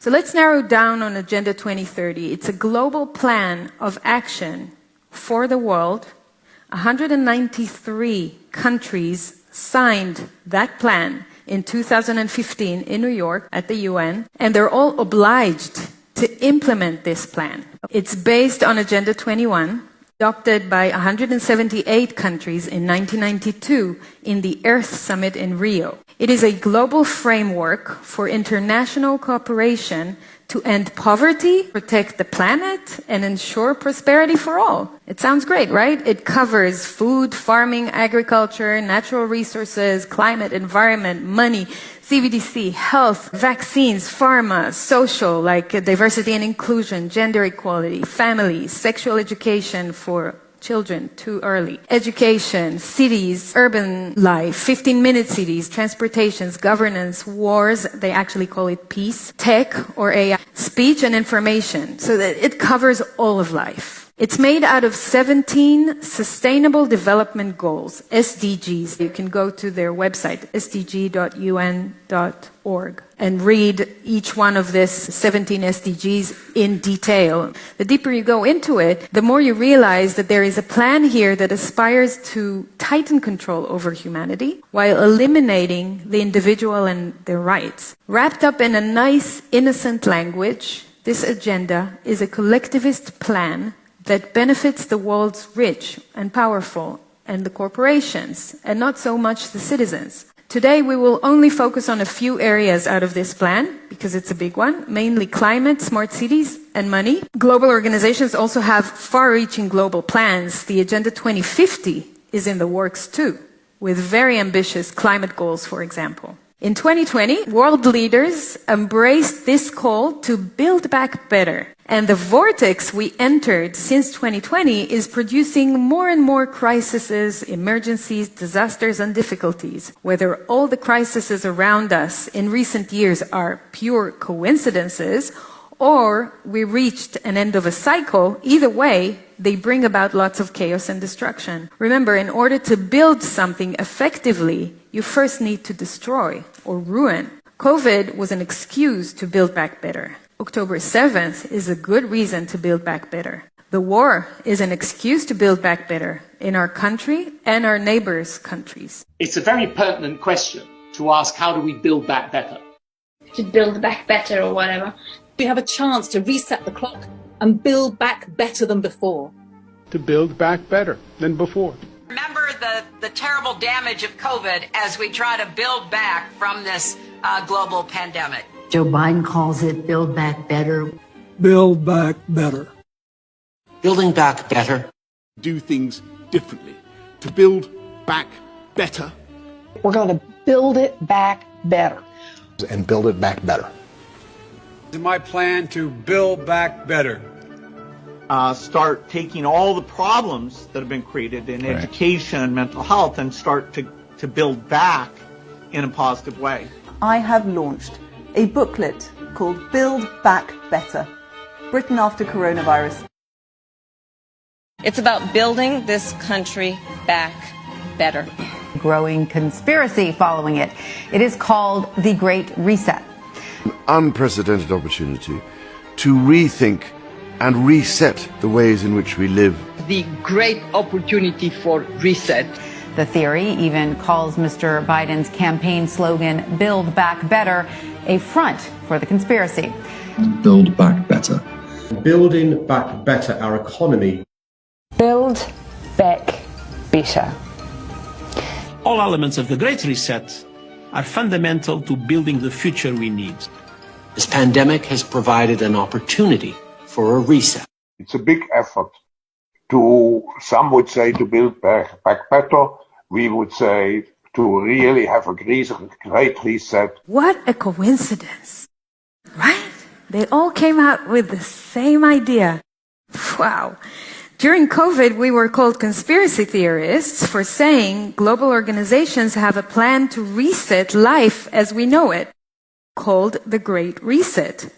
So let's narrow down on Agenda 2030. It's a global plan of action for the world. 193 countries signed that plan in 2015 in New York at the UN, and they're all obliged to implement this plan. It's based on Agenda 21, adopted by 178 countries in 1992 in the Earth Summit in Rio. It is a global framework for international cooperation to end poverty, protect the planet, and ensure prosperity for all. It sounds great, right? It covers food, farming, agriculture, natural resources, climate, environment, money, CBDC, health, vaccines, pharma, social, like diversity and inclusion, gender equality, family, sexual education for children too early, education, cities, urban life, 15-minute cities, transportations, governance, wars, they actually call it peace, tech or AI, speech and information, so that it covers all of life. It's made out of 17 Sustainable Development Goals, SDGs. You can go to their website, sdg.un.org, and read each one of these 17 SDGs in detail. The deeper you go into it, the more you realize that there is a plan here that aspires to tighten control over humanity while eliminating the individual and their rights. Wrapped up in a nice, innocent language, this agenda is a collectivist plan that benefits the world's rich and powerful and the corporations, and not so much the citizens. Today we will only focus on a few areas out of this plan, because it's a big one, mainly climate, smart cities, and money. Global organizations also have far-reaching global plans. The Agenda 2050 is in the works too, with very ambitious climate goals, for example. In 2020, world leaders embraced this call to build back better. And the vortex we entered since 2020 is producing more and more crises, emergencies, disasters, and difficulties. Whether all the crises around us in recent years are pure coincidences, or we reached an end of a cycle, either way, they bring about lots of chaos and destruction. Remember, in order to build something effectively, you first need to destroy or ruin. COVID was an excuse to build back better. October 7th is a good reason to build back better. The war is an excuse to build back better in our country and our neighbors' countries. It's a very pertinent question to ask, how do we build back better? To build back better or whatever. We have a chance to reset the clock and build back better than before. To build back better than before. Remember the terrible damage of COVID as we try to build back from this global pandemic. Joe Biden calls it Build Back Better. Build back better. Building back better. Do things differently. To build back better. We're going to build it back better. And build it back better. It's my plan to build back better. Start taking all the problems that have been created in education and mental health and start to build back in a positive way. I have launched a booklet called Build Back Better, Britain After Coronavirus. It's about building this country back better. Growing conspiracy following it. It is called the Great Reset. An unprecedented opportunity to rethink and reset the ways in which we live. The great opportunity for reset. The theory even calls Mr. Biden's campaign slogan, Build Back Better, a front for the conspiracy. Build back better. Building back better our economy. Build back better. All elements of the Great Reset are fundamental to building the future we need. This pandemic has provided an opportunity for a reset. It's a big effort to, some would say, to build back better. We would say to really have a great reset. What a coincidence, right? They all came out with the same idea. Wow. During COVID, we were called conspiracy theorists for saying global organizations have a plan to reset life as we know it, called the Great Reset.